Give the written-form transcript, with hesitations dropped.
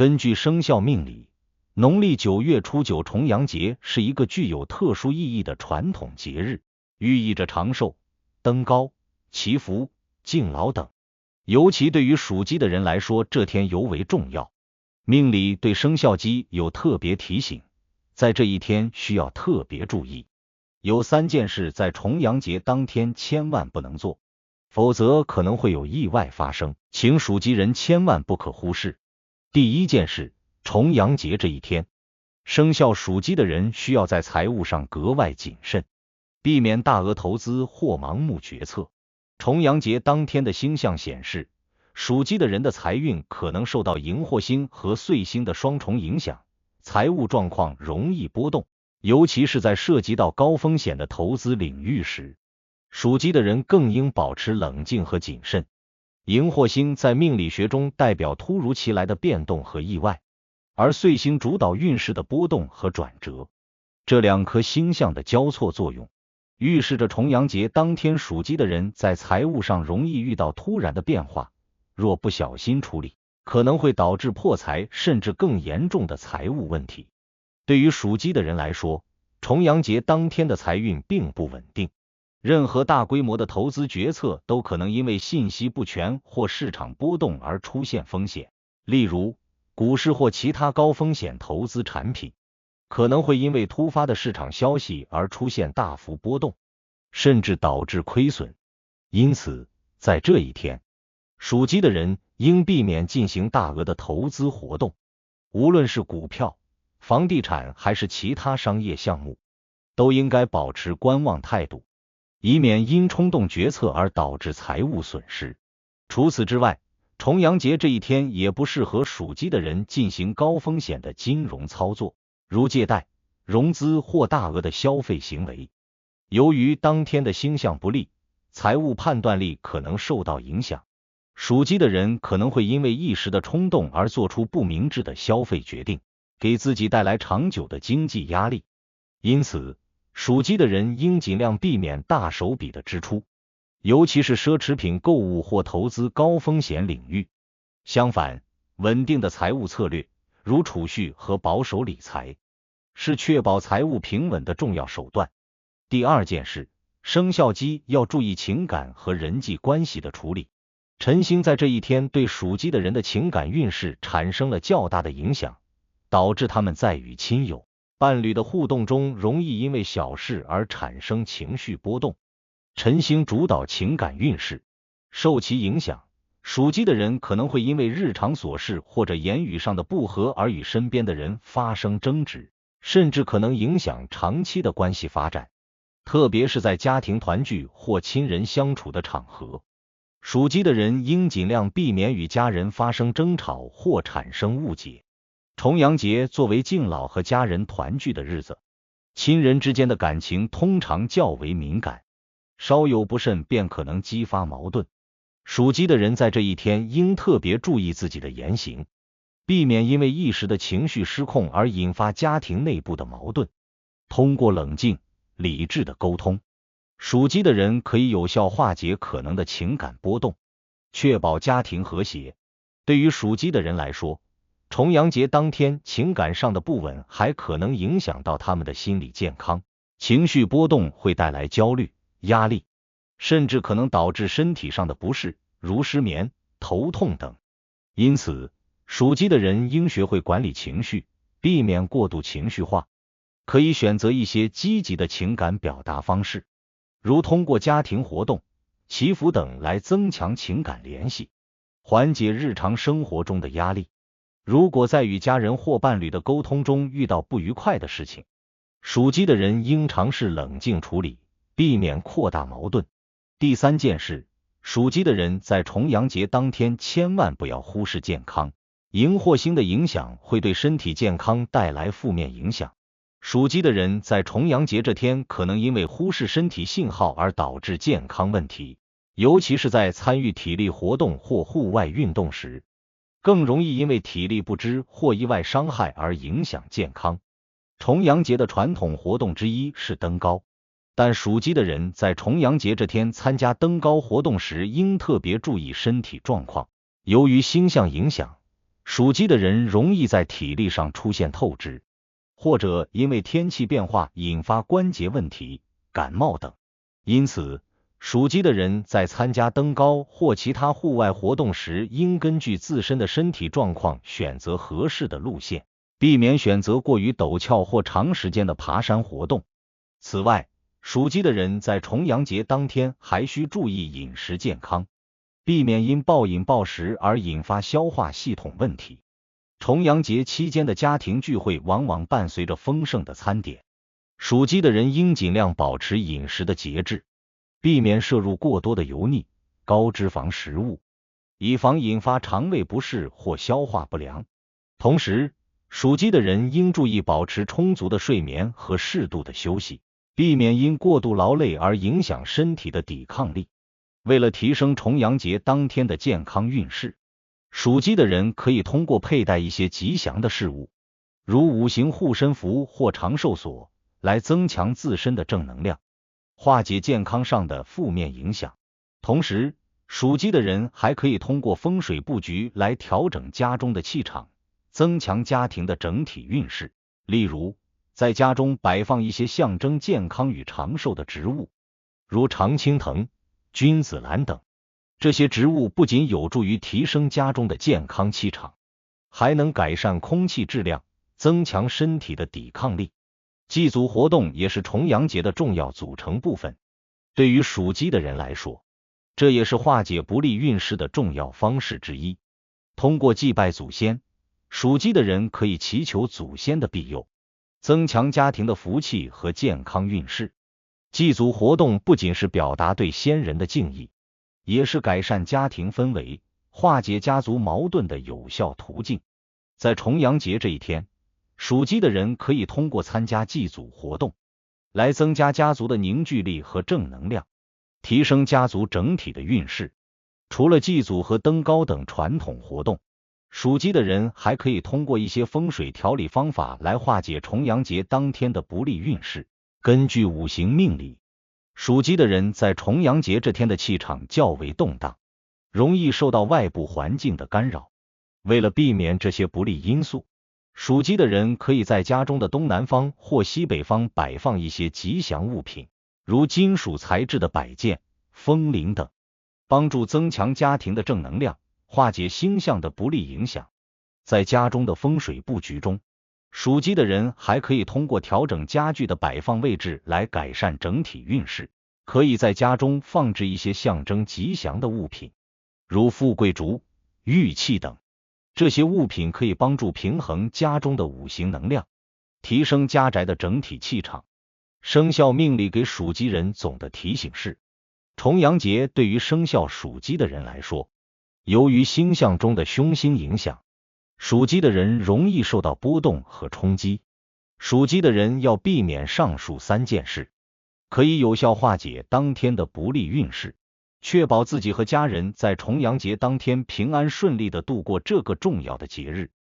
根据生肖命理，农历9月初9重阳节是一个具有特殊意义的传统节日，寓意着长寿、登高、祈福、敬老等。尤其对于属鸡的人来说，这天尤为重要。命理对生肖鸡有特别提醒，在这一天需要特别注意。有3件事在重阳节当天千万不能做，否则可能会有意外发生，请属鸡人千万不可忽视。第一件事，重阳节这一天，生肖属鸡的人需要在财务上格外谨慎，避免大额投资或盲目决策。重阳节当天的星象显示，属鸡的人的财运可能受到荧惑星和岁星的双重影响，财务状况容易波动，尤其是在涉及到高风险的投资领域时，属鸡的人更应保持冷静和谨慎。荧惑星在命理学中代表突如其来的变动和意外，而岁星主导运势的波动和转折。这2颗星象的交错作用，预示着重阳节当天属鸡的人在财务上容易遇到突然的变化，若不小心处理，可能会导致破财甚至更严重的财务问题。对于属鸡的人来说，重阳节当天的财运并不稳定，任何大规模的投资决策都可能因为信息不全或市场波动而出现风险，例如股市或其他高风险投资产品，可能会因为突发的市场消息而出现大幅波动，甚至导致亏损。因此，在这一天，属鸡的人应避免进行大额的投资活动，无论是股票、房地产还是其他商业项目，都应该保持观望态度，以免因冲动决策而导致财务损失。除此之外，重阳节这一天也不适合属鸡的人进行高风险的金融操作，如借贷、融资或大额的消费行为。由于当天的星象不利，财务判断力可能受到影响，属鸡的人可能会因为一时的冲动而做出不明智的消费决定，给自己带来长久的经济压力。因此，属鸡的人应尽量避免大手笔的支出，尤其是奢侈品购物或投资高风险领域。相反，稳定的财务策略，如储蓄和保守理财，是确保财务平稳的重要手段。第2件事，生肖鸡要注意情感和人际关系的处理。辰星在这一天对属鸡的人的情感运势产生了较大的影响，导致他们在与亲友、伴侣的互动中容易因为小事而产生情绪波动。辰星主导情感运势，受其影响，属鸡的人可能会因为日常琐事或者言语上的不合而与身边的人发生争执，甚至可能影响长期的关系发展，特别是在家庭团聚或亲人相处的场合。属鸡的人应尽量避免与家人发生争吵或产生误解。重阳节作为敬老和家人团聚的日子，亲人之间的感情通常较为敏感，稍有不慎便可能激发矛盾。属鸡的人在这一天应特别注意自己的言行，避免因为一时的情绪失控而引发家庭内部的矛盾。通过冷静、理智的沟通，属鸡的人可以有效化解可能的情感波动，确保家庭和谐。对于属鸡的人来说，重阳节当天情感上的不稳还可能影响到他们的心理健康，情绪波动会带来焦虑、压力，甚至可能导致身体上的不适，如失眠、头痛等。因此，属鸡的人应学会管理情绪，避免过度情绪化，可以选择一些积极的情感表达方式，如通过家庭活动、祈福等来增强情感联系，缓解日常生活中的压力。如果在与家人或伴侣的沟通中遇到不愉快的事情，属鸡的人应尝试冷静处理，避免扩大矛盾。第3件事，属鸡的人在重阳节当天千万不要忽视健康。荧惑星的影响会对身体健康带来负面影响，属鸡的人在重阳节这天可能因为忽视身体信号而导致健康问题，尤其是在参与体力活动或户外运动时，更容易因为体力不支或意外伤害而影响健康。重阳节的传统活动之一是登高，但属鸡的人在重阳节这天参加登高活动时应特别注意身体状况。由于星象影响，属鸡的人容易在体力上出现透支，或者因为天气变化引发关节问题、感冒等。因此，属鸡的人在参加登高或其他户外活动时，应根据自身的身体状况选择合适的路线，避免选择过于陡峭或长时间的爬山活动。此外，属鸡的人在重阳节当天还需注意饮食健康，避免因暴饮暴食而引发消化系统问题。重阳节期间的家庭聚会往往伴随着丰盛的餐点，属鸡的人应尽量保持饮食的节制，避免摄入过多的油腻、高脂肪食物，以防引发肠胃不适或消化不良。同时，属鸡的人应注意保持充足的睡眠和适度的休息，避免因过度劳累而影响身体的抵抗力。为了提升重阳节当天的健康运势，属鸡的人可以通过佩戴一些吉祥的饰物，如五行护身符或长寿锁，来增强自身的正能量，化解健康上的负面影响。同时，属鸡的人还可以通过风水布局来调整家中的气场，增强家庭的整体运势。例如，在家中摆放一些象征健康与长寿的植物，如常青藤、君子兰等。这些植物不仅有助于提升家中的健康气场，还能改善空气质量，增强身体的抵抗力。祭祖活动也是重阳节的重要组成部分。对于属鸡的人来说，这也是化解不利运势的重要方式之一。通过祭拜祖先，属鸡的人可以祈求祖先的庇佑，增强家庭的福气和健康运势。祭祖活动不仅是表达对先人的敬意，也是改善家庭氛围、化解家族矛盾的有效途径。在重阳节这一天，属鸡的人可以通过参加祭祖活动，来增加家族的凝聚力和正能量，提升家族整体的运势。除了祭祖和登高等传统活动，属鸡的人还可以通过一些风水调理方法来化解重阳节当天的不利运势。根据五行命理，属鸡的人在重阳节这天的气场较为动荡，容易受到外部环境的干扰。为了避免这些不利因素，属鸡的人可以在家中的东南方或西北方摆放一些吉祥物品，如金属材质的摆件、风铃等，帮助增强家庭的正能量，化解星象的不利影响。在家中的风水布局中，属鸡的人还可以通过调整家具的摆放位置来改善整体运势。可以在家中放置一些象征吉祥的物品，如富贵竹、玉器等。这些物品可以帮助平衡家中的五行能量，提升家宅的整体气场。生肖命理给属鸡人总的提醒是：重阳节对于生肖属鸡的人来说，由于星象中的凶星影响，属鸡的人容易受到波动和冲击。属鸡的人要避免上述3件事，可以有效化解当天的不利运势，确保自己和家人在重阳节当天平安顺利地度过这个重要的节日。